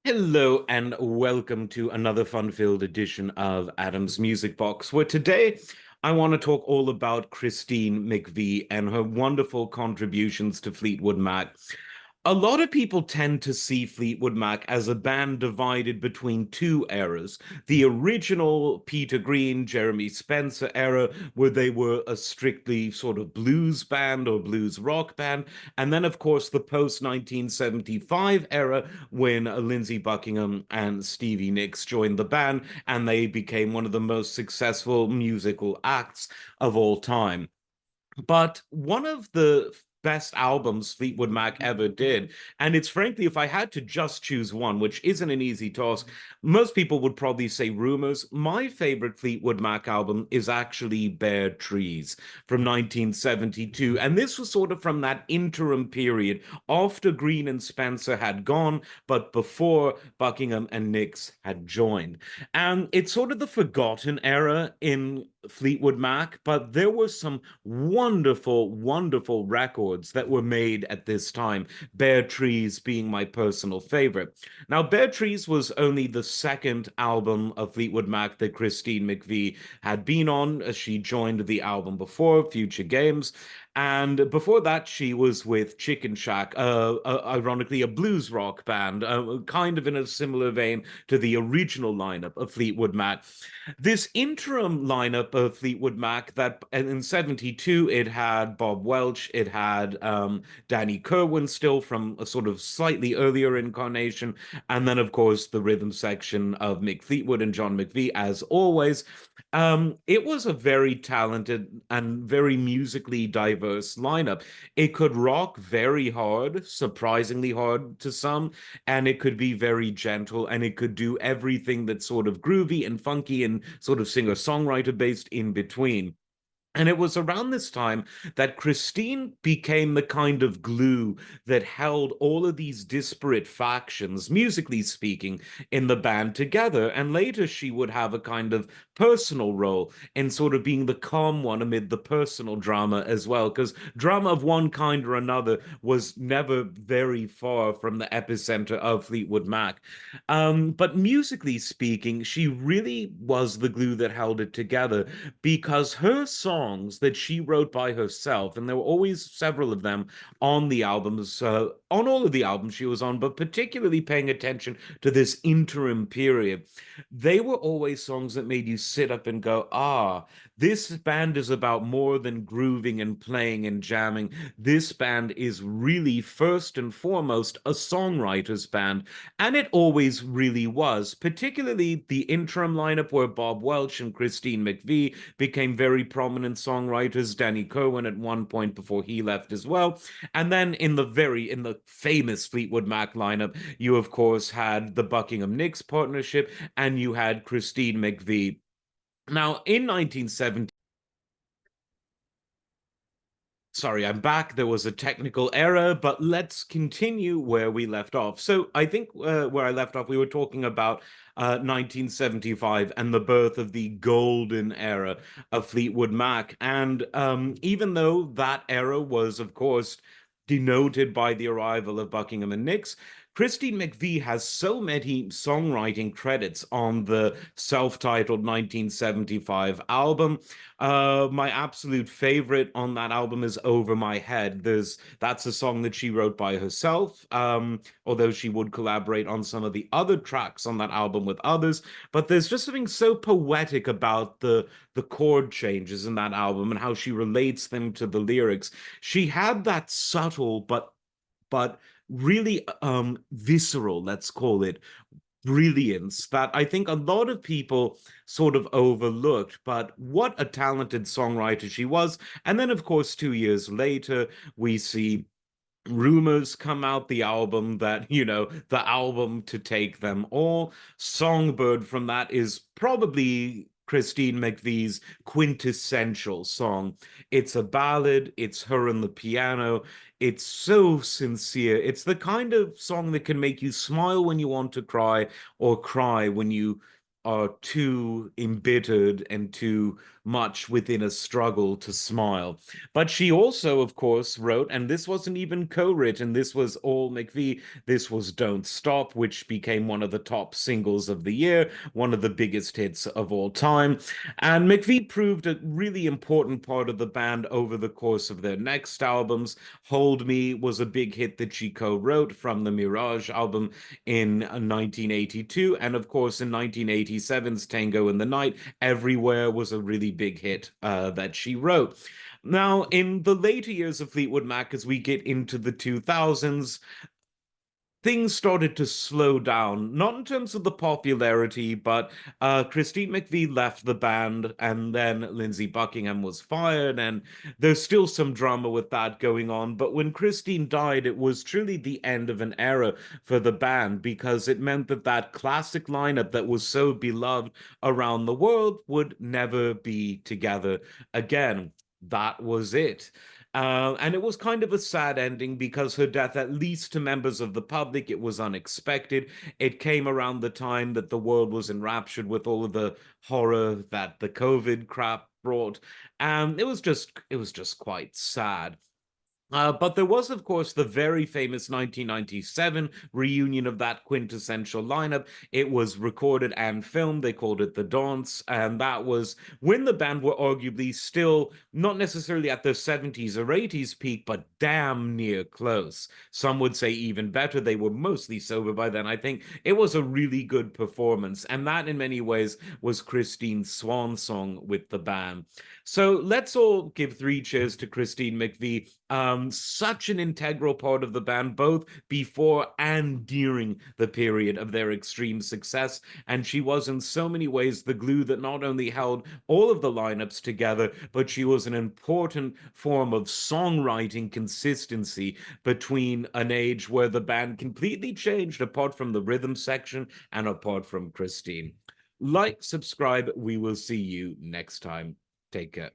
Hello and welcome to another fun-filled edition of Adam's Music Box, where today I want to talk all about Christine McVie and her wonderful contributions to Fleetwood Mac. A lot of people tend to see Fleetwood Mac as a band divided between two eras. The original Peter Green, Jeremy Spencer era, where they were a strictly sort of blues band or blues rock band. And then, of course, the post 1975 era, when Lindsey Buckingham and Stevie Nicks joined the band, and they became one of the most successful musical acts of all time. But one of the best albums Fleetwood Mac ever did, and it's frankly, if I had to just choose one, which isn't an easy task, most people would probably say Rumors. My favorite Fleetwood Mac album is actually Bare Trees from 1972. And this was sort of from that interim period after Green and Spencer had gone, but before Buckingham and Nicks had joined. And it's sort of the forgotten era in Fleetwood Mac, but there were some wonderful, wonderful records that were made at this time, Bare Trees being my personal favorite. Now, Bare Trees was only the second album of Fleetwood Mac that Christine McVie had been on, as she joined the album before, Future Games. And before that, she was with Chicken Shack, ironically, a blues rock band, kind of in a similar vein to the original lineup of Fleetwood Mac. This interim lineup of Fleetwood Mac that in 72 it had Bob Welch, it had Danny Kerwin still from a sort of slightly earlier incarnation, and then of course the rhythm section of Mick Fleetwood and John McVie as always. It was a very talented and very musically diverse lineup. It could rock very hard, surprisingly hard to some, and it could be very gentle, and it could do everything that's sort of groovy and funky and sort of singer-songwriter based in between. And it was around this time that Christine became the kind of glue that held all of these disparate factions, musically speaking, in the band together. And later she would have a kind of personal role in sort of being the calm one amid the personal drama as well, because drama of one kind or another was never very far from the epicenter of Fleetwood Mac. But musically speaking, she really was the glue that held it together because her songs that she wrote by herself, and there were always several of them on the albums, on all of the albums she was on, but particularly paying attention to this interim period, they were always songs that made you sit up and go, ah, this band is about more than grooving and playing and jamming. This band is really, first and foremost, a songwriter's band. And it always really was, particularly the interim lineup where Bob Welch and Christine McVie became very prominent songwriters, Danny Kerwin at one point before he left as well. And then in the famous Fleetwood Mac lineup, you of course had the Buckingham Nicks partnership and you had Christine McVie. Now, in 1970, sorry, I'm back. There was a technical error, but let's continue where we left off. So I think where I left off, we were talking about 1975 and the birth of the golden era of Fleetwood Mac. And even though that era was, of course, denoted by the arrival of Buckingham and Nicks, Christine McVie has so many songwriting credits on the self-titled 1975 album. My absolute favorite on that album is Over My Head. That's a song that she wrote by herself, although she would collaborate on some of the other tracks on that album with others. But there's just something so poetic about the chord changes in that album and how she relates them to the lyrics. She had that subtle but really visceral, let's call it, brilliance that I think a lot of people sort of overlooked. But what a talented songwriter she was. And then, of course, 2 years later, we see Rumors come out, the album that, the album to take them all. Songbird from that is probably Christine McVie's quintessential song. It's a ballad, it's her and the piano. It's so sincere. It's the kind of song that can make you smile when you want to cry or cry when you are too embittered and too much within a struggle to smile. But she also, of course, wrote, and this wasn't even co-written, this was all McVie, this was Don't Stop, which became one of the top singles of the year, one of the biggest hits of all time. And McVie proved a really important part of the band over the course of their next albums. Hold Me was a big hit that she co-wrote from the Mirage album in 1982. And of course, in 1987's Tango in the Night, Everywhere was a really big hit that she wrote. Now, in the later years of Fleetwood Mac, as we get into the 2000s, things started to slow down, not in terms of the popularity, but Christine McVie left the band, and then Lindsey Buckingham was fired, and there's still some drama with that going on. But when Christine died, it was truly the end of an era for the band, because it meant that that classic lineup that was so beloved around the world would never be together again. That was it. And it was kind of a sad ending because her death, at least to members of the public, it was unexpected. It came around the time that the world was enraptured with all of the horror that the COVID crap brought. And it was just quite sad. But there was, of course, the very famous 1997 reunion of that quintessential lineup. It was recorded and filmed. They called it The Dance. And that was when the band were arguably still not necessarily at their 70s or 80s peak, but damn near close. Some would say even better. They were mostly sober by then. I think it was a really good performance. And that, in many ways, was Christine's swan song with the band. So let's all give three cheers to Christine McVie. Such an integral part of the band, both before and during the period of their extreme success. And she was, in so many ways, the glue that not only held all of the lineups together, but she was an important form of songwriting consistency between an age where the band completely changed, apart from the rhythm section and apart from Christine. Like, subscribe. We will see you next time. Take care.